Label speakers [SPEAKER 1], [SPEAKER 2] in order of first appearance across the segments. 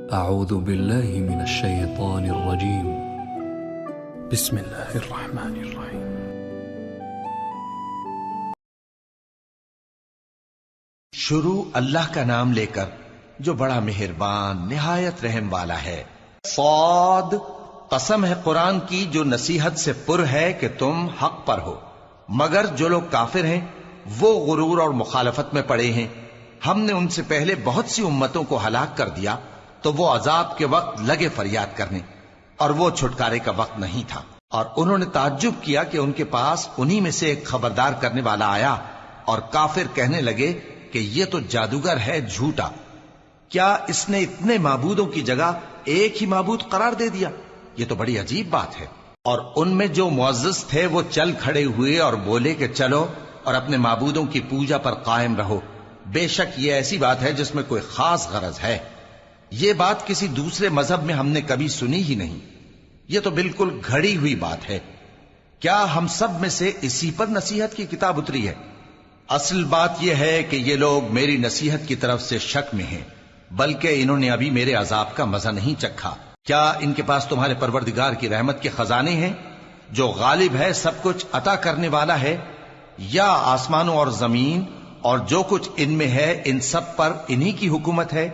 [SPEAKER 1] اعوذ باللہ من الشیطان الرجیم بسم اللہ الرحمن الرحیم
[SPEAKER 2] شروع اللہ کا نام لے کر جو بڑا مہربان نہایت رحم والا ہے۔ صاد، قسم ہے قرآن کی جو نصیحت سے پر ہے کہ تم حق پر ہو، مگر جو لوگ کافر ہیں وہ غرور اور مخالفت میں پڑے ہیں۔ ہم نے ان سے پہلے بہت سی امتوں کو ہلاک کر دیا تو وہ عذاب کے وقت لگے فریاد کرنے، اور وہ چھٹکارے کا وقت نہیں تھا۔ اور انہوں نے تعجب کیا کہ ان کے پاس انہی میں سے ایک خبردار کرنے والا آیا، اور کافر کہنے لگے کہ یہ تو جادوگر ہے جھوٹا، کیا اس نے اتنے معبودوں کی جگہ ایک ہی معبود قرار دے دیا؟ یہ تو بڑی عجیب بات ہے۔ اور ان میں جو معزز تھے وہ چل کھڑے ہوئے اور بولے کہ چلو اور اپنے معبودوں کی پوجا پر قائم رہو، بے شک یہ ایسی بات ہے جس میں کوئی خاص غرض ہے۔ یہ بات کسی دوسرے مذہب میں ہم نے کبھی سنی ہی نہیں، یہ تو بالکل گھڑی ہوئی بات ہے۔ کیا ہم سب میں سے اسی پر نصیحت کی کتاب اتری ہے؟ اصل بات یہ ہے کہ یہ لوگ میری نصیحت کی طرف سے شک میں ہیں، بلکہ انہوں نے ابھی میرے عذاب کا مزہ نہیں چکھا۔ کیا ان کے پاس تمہارے پروردگار کی رحمت کے خزانے ہیں جو غالب ہے، سب کچھ عطا کرنے والا ہے؟ یا آسمانوں اور زمین اور جو کچھ ان میں ہے ان سب پر انہی کی حکومت ہے؟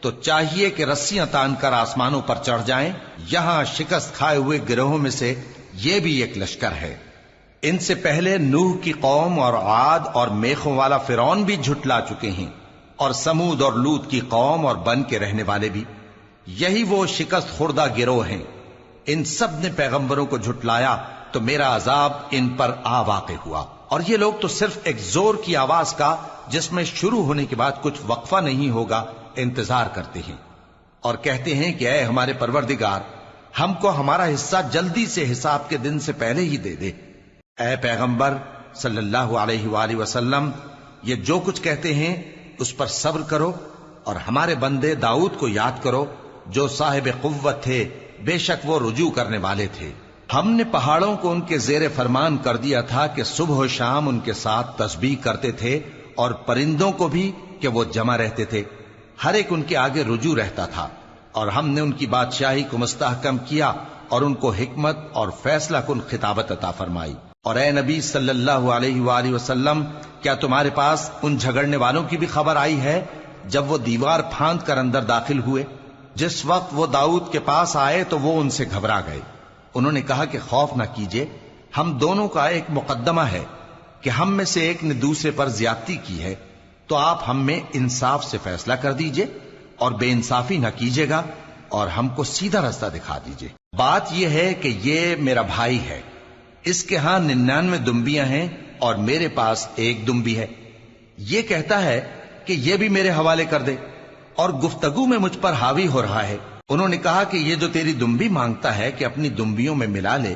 [SPEAKER 2] تو چاہیے کہ رسیاں تان کر آسمانوں پر چڑھ جائیں۔ یہاں شکست کھائے ہوئے گروہوں میں سے یہ بھی ایک لشکر ہے۔ ان سے پہلے نوح کی قوم اور عاد اور میخوں والا فرعون بھی جھٹلا چکے ہیں، اور سمود اور لوط کی قوم اور بن کے رہنے والے بھی۔ یہی وہ شکست خوردہ گروہ ہیں۔ ان سب نے پیغمبروں کو جھٹلایا تو میرا عذاب ان پر آ واقع ہوا، اور یہ لوگ تو صرف ایک زور کی آواز کا جس میں شروع ہونے کے بعد کچھ وقفہ نہیں ہوگا انتظار کرتے ہیں، اور کہتے ہیں کہ اے ہمارے پروردگار، ہم کو ہمارا حصہ جلدی سے حساب کے دن سے پہلے ہی دے دے۔ اے پیغمبر صلی اللہ علیہ وآلہ وسلم، یہ جو کچھ کہتے ہیں اس پر صبر کرو، اور ہمارے بندے داؤد کو یاد کرو جو صاحب قوت تھے، بے شک وہ رجوع کرنے والے تھے۔ ہم نے پہاڑوں کو ان کے زیر فرمان کر دیا تھا کہ صبح و شام ان کے ساتھ تسبیح کرتے تھے، اور پرندوں کو بھی کہ وہ جمع رہتے تھے، ہر ایک ان کے آگے رجوع رہتا تھا۔ اور ہم نے ان کی بادشاہی کو مستحکم کیا اور ان کو حکمت اور فیصلہ کن خطابت عطا فرمائی۔ اور اے نبی صلی اللہ علیہ وآلہ وسلم، کیا تمہارے پاس ان جھگڑنے والوں کی بھی خبر آئی ہے جب وہ دیوار پھاند کر اندر داخل ہوئے؟ جس وقت وہ داؤد کے پاس آئے تو وہ ان سے گھبرا گئے۔ انہوں نے کہا کہ خوف نہ کیجیے، ہم دونوں کا ایک مقدمہ ہے کہ ہم میں سے ایک نے دوسرے پر زیادتی کی ہے، تو آپ ہم میں انصاف سے فیصلہ کر دیجئے اور بے انصافی نہ کیجیے گا، اور ہم کو سیدھا راستہ دکھا دیجئے۔ بات یہ ہے کہ یہ میرا بھائی ہے، اس کے ہاں 99 دمبیاں ہیں اور میرے پاس ایک دمبی ہے۔ یہ کہتا ہے کہ یہ بھی میرے حوالے کر دے، اور گفتگو میں مجھ پر حاوی ہو رہا ہے۔ انہوں نے کہا کہ یہ جو تیری دمبی مانگتا ہے کہ اپنی دمبیوں میں ملا لے،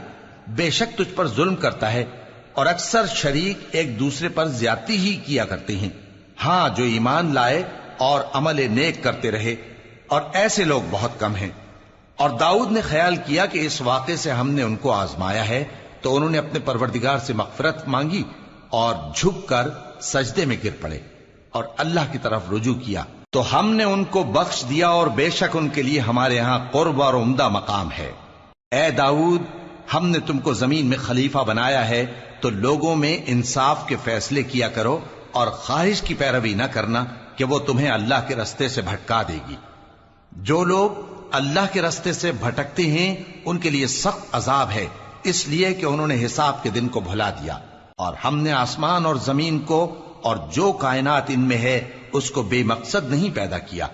[SPEAKER 2] بے شک تجھ پر ظلم کرتا ہے، اور اکثر شریک ایک دوسرے پر زیادتی ہی کیا کرتے ہیں۔ ہاں، جو ایمان لائے اور عمل نیک کرتے رہے، اور ایسے لوگ بہت کم ہیں۔ اور داؤد نے خیال کیا کہ اس واقعے سے ہم نے ان کو آزمایا ہے، تو انہوں نے اپنے پروردگار سے مغفرت مانگی اور جھک کر سجدے میں گر پڑے اور اللہ کی طرف رجوع کیا، تو ہم نے ان کو بخش دیا، اور بے شک ان کے لیے ہمارے ہاں قرب اور عمدہ مقام ہے۔ اے داؤد، ہم نے تم کو زمین میں خلیفہ بنایا ہے، تو لوگوں میں انصاف کے فیصلے کیا کرو، اور خواہش کی پیروی نہ کرنا کہ وہ تمہیں اللہ کے رستے سے بھٹکا دے گی۔ جو لوگ اللہ کے رستے سے بھٹکتے ہیں ان کے لیے سخت عذاب ہے، اس لیے کہ انہوں نے حساب کے دن کو بھلا دیا۔ اور ہم نے آسمان اور زمین کو اور جو کائنات ان میں ہے اس کو بے مقصد نہیں پیدا کیا۔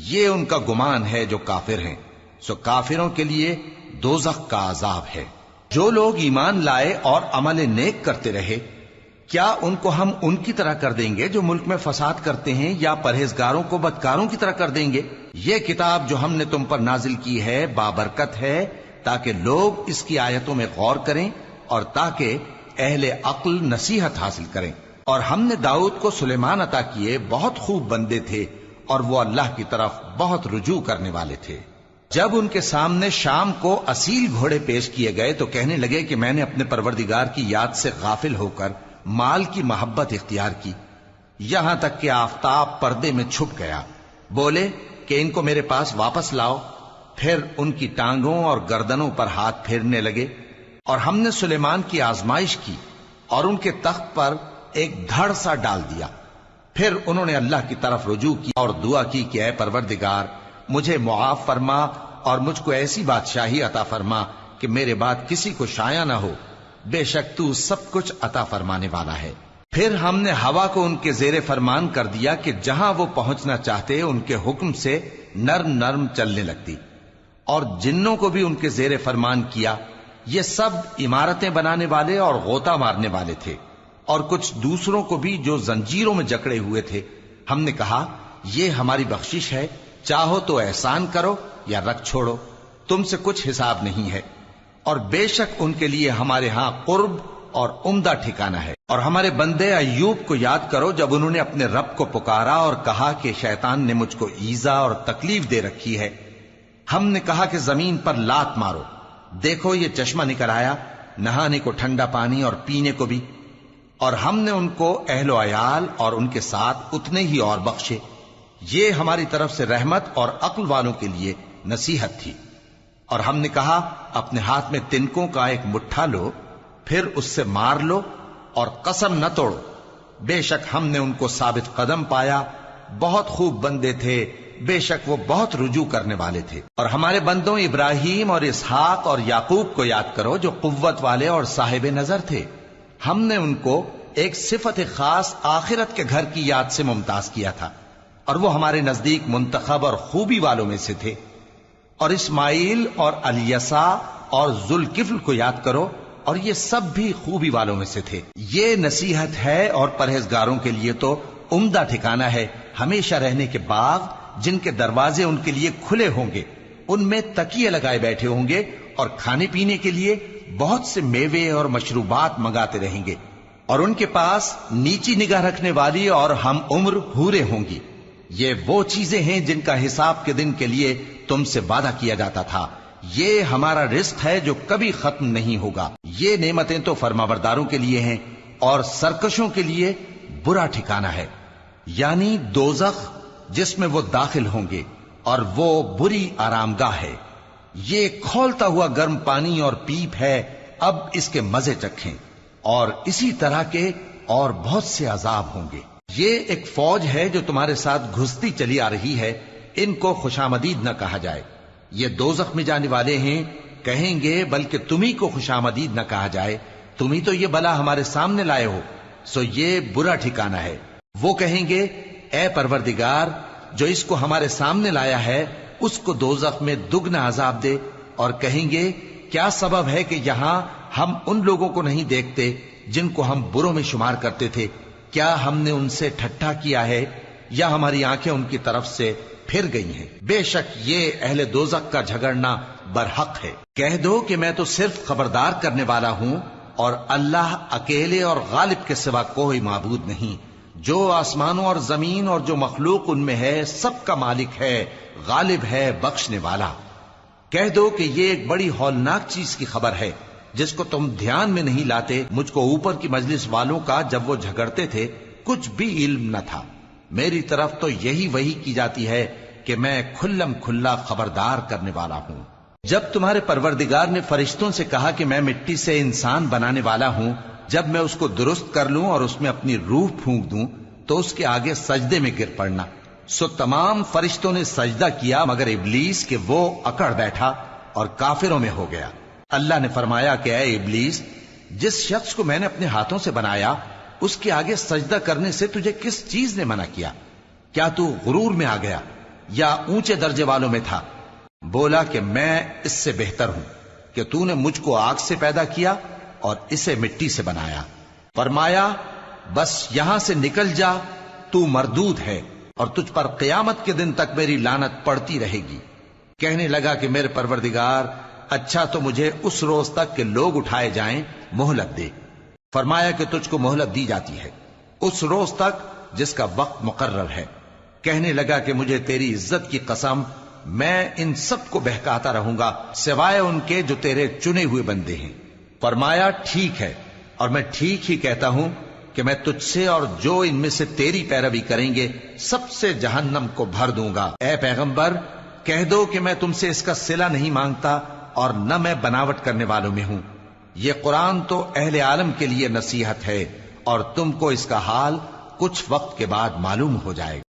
[SPEAKER 2] یہ ان کا گمان ہے جو کافر ہیں، سو کافروں کے لیے دوزخ کا عذاب ہے۔ جو لوگ ایمان لائے اور عمل نیک کرتے رہے، کیا ان کو ہم ان کی طرح کر دیں گے جو ملک میں فساد کرتے ہیں، یا پرہیزگاروں کو بدکاروں کی طرح کر دیں گے؟ یہ کتاب جو ہم نے تم پر نازل کی ہے بابرکت ہے، تاکہ لوگ اس کی آیتوں میں غور کریں، اور تاکہ اہل عقل نصیحت حاصل کریں۔ اور ہم نے داؤد کو سلیمان عطا کیے، بہت خوب بندے تھے، اور وہ اللہ کی طرف بہت رجوع کرنے والے تھے۔ جب ان کے سامنے شام کو اصیل گھوڑے پیش کیے گئے تو کہنے لگے کہ میں نے اپنے پروردگار کی یاد سے غافل ہو کر مال کی محبت اختیار کی، یہاں تک کہ آفتاب پردے میں چھپ گیا۔ بولے کہ ان کو میرے پاس واپس لاؤ۔ پھر ان کی ٹانگوں اور گردنوں پر ہاتھ پھیرنے لگے، اور ہم نے سلیمان کی آزمائش کی اور ان کے تخت پر ایک دھڑ سا ڈال دیا۔ پھر انہوں نے اللہ کی طرف رجوع کی اور دعا کی کہ اے پروردگار، مجھے معاف فرما اور مجھ کو ایسی بادشاہی عطا فرما کہ میرے بعد کسی کو شایع نہ ہو، بے شک تو سب کچھ عطا فرمانے والا ہے۔ پھر ہم نے ہوا کو ان کے زیر فرمان کر دیا کہ جہاں وہ پہنچنا چاہتے ان کے حکم سے نرم نرم چلنے لگتی، اور جنوں کو بھی ان کے زیر فرمان کیا۔ یہ سب عمارتیں بنانے والے اور غوطہ مارنے والے تھے، اور کچھ دوسروں کو بھی جو زنجیروں میں جکڑے ہوئے تھے۔ ہم نے کہا یہ ہماری بخشش ہے، چاہو تو احسان کرو یا رکھ چھوڑو، تم سے کچھ حساب نہیں ہے، اور بے شک ان کے لیے ہمارے ہاں قرب اور عمدہ ٹھکانہ ہے۔ اور ہمارے بندے ایوب کو یاد کرو جب انہوں نے اپنے رب کو پکارا اور کہا کہ شیطان نے مجھ کو ایذا اور تکلیف دے رکھی ہے۔ ہم نے کہا کہ زمین پر لات مارو، دیکھو یہ چشمہ نکل آیا، نہانے کو ٹھنڈا پانی اور پینے کو بھی، اور ہم نے ان کو اہل و عیال اور ان کے ساتھ اتنے ہی اور بخشے۔ یہ ہماری طرف سے رحمت اور عقل والوں کے لیے نصیحت تھی۔ اور ہم نے کہا اپنے ہاتھ میں تنکوں کا ایک مٹھا لو، پھر اس سے مار لو اور قسم نہ توڑو، بے شک ہم نے ان کو ثابت قدم پایا، بہت خوب بندے تھے، بے شک وہ بہت رجوع کرنے والے تھے۔ اور ہمارے بندوں ابراہیم اور اسحاق اور یعقوب کو یاد کرو جو قوت والے اور صاحب نظر تھے۔ ہم نے ان کو ایک صفت خاص آخرت کے گھر کی یاد سے ممتاز کیا تھا، اور وہ ہمارے نزدیک منتخب اور خوبی والوں میں سے تھے۔ اور اسماعیل اور الیسع اور ذوالکفل کو یاد کرو، اور یہ سب بھی خوبی والوں میں سے تھے۔ یہ نصیحت ہے اور پرہیزگاروں کے لیے تو عمدہ ٹھکانہ ہے، ہمیشہ رہنے کے باغ جن کے دروازے ان کے لیے کھلے ہوں گے، ان میں تکیے لگائے بیٹھے ہوں گے، اور کھانے پینے کے لیے بہت سے میوے اور مشروبات منگاتے رہیں گے، اور ان کے پاس نیچی نگاہ رکھنے والی اور ہم عمر حوریں ہوں گی۔ یہ وہ چیزیں ہیں جن کا حساب کے دن کے لیے تم سے وعدہ کیا جاتا تھا، یہ ہمارا رزق ہے جو کبھی ختم نہیں ہوگا۔ یہ نعمتیں تو فرمانبرداروں کے لیے ہیں، اور سرکشوں کے لیے برا ٹھکانہ ہے، یعنی دوزخ جس میں وہ داخل ہوں گے، اور وہ بری آرام گاہ ہے۔ یہ کھولتا ہوا گرم پانی اور پیپ ہے، اب اس کے مزے چکھیں، اور اسی طرح کے اور بہت سے عذاب ہوں گے۔ یہ ایک فوج ہے جو تمہارے ساتھ گھستی چلی آ رہی ہے، ان کو خوشامدید نہ کہا جائے۔ یہ دوزخ میں جانے والے ہیں، کہیں گے بلکہ تمہیں کو خوشامدید نہ کہا جائے، تمہیں تو یہ بلا ہمارے سامنے لائے ہو، سو یہ برا ٹھکانہ ہے۔ وہ کہیں گے اے پروردگار جو اس کو ہمارے سامنے لایا ہے اس کو دوزخ میں دگنا عذاب دے، اور کہیں گے کیا سبب ہے کہ یہاں ہم ان لوگوں کو نہیں دیکھتے جن کو ہم بروں میں شمار کرتے تھے؟ کیا ہم نے ان سے ٹھٹھا کیا ہے یا ہماری آنکھیں ان کی طرف سے پھر گئی ہیں؟ بے شک یہ اہل دوزخ کا جھگڑنا برحق ہے۔ کہہ دو کہ میں تو صرف خبردار کرنے والا ہوں، اور اللہ اکیلے اور غالب کے سوا کوئی معبود نہیں۔ جو آسمانوں اور زمین اور جو مخلوق ان میں ہے سب کا مالک ہے، غالب ہے، بخشنے والا۔ کہہ دو کہ یہ ایک بڑی ہولناک چیز کی خبر ہے جس کو تم دھیان میں نہیں لاتے۔ مجھ کو اوپر کی مجلس والوں کا جب وہ جھگڑتے تھے کچھ بھی علم نہ تھا، میری طرف تو یہی وحی کی جاتی ہے کہ میں کھلم کھلا خبردار کرنے والا ہوں۔ جب تمہارے پروردگار نے فرشتوں سے کہا کہ میں مٹی سے انسان بنانے والا ہوں، جب میں اس کو درست کر لوں اور اس میں اپنی روح پھونک دوں تو اس کے آگے سجدے میں گر پڑنا، سو تمام فرشتوں نے سجدہ کیا مگر ابلیس کہ وہ اکڑ بیٹھا اور کافروں میں ہو گیا۔ اللہ نے فرمایا کہ اے ابلیس، جس شخص کو میں نے اپنے ہاتھوں سے بنایا اس کے آگے سجدہ کرنے سے تجھے کس چیز نے منع کیا؟ کیا تو غرور میں آ گیا یا اونچے درجے والوں میں تھا؟ بولا کہ میں اس سے بہتر ہوں کہ تو نے مجھ کو آگ سے پیدا کیا اور اسے مٹی سے بنایا۔ فرمایا بس یہاں سے نکل جا، تو مردود ہے اور تجھ پر قیامت کے دن تک میری لعنت پڑتی رہے گی۔ کہنے لگا کہ میرے پروردگار، اچھا تو مجھے اس روز تک کہ لوگ اٹھائے جائیں مہلت دے۔ فرمایا کہ تجھ کو مہلت دی جاتی ہے اس روز تک جس کا وقت مقرر ہے۔ کہنے لگا کہ مجھے تیری عزت کی قسم، میں ان سب کو بہکاتا رہوں گا سوائے ان کے جو تیرے چنے ہوئے بندے ہیں۔ فرمایا ٹھیک ہے، اور میں ٹھیک ہی کہتا ہوں، کہ میں تجھ سے اور جو ان میں سے تیری پیروی کریں گے سب سے جہنم کو بھر دوں گا۔ اے پیغمبر کہہ دو کہ میں تم سے اس کا صلہ نہیں مانگتا اور نہ میں بناوٹ کرنے والوں میں ہوں۔ یہ قرآن تو اہل عالم کے لیے نصیحت ہے اور تم کو اس کا حال کچھ وقت کے بعد معلوم ہو جائے گا۔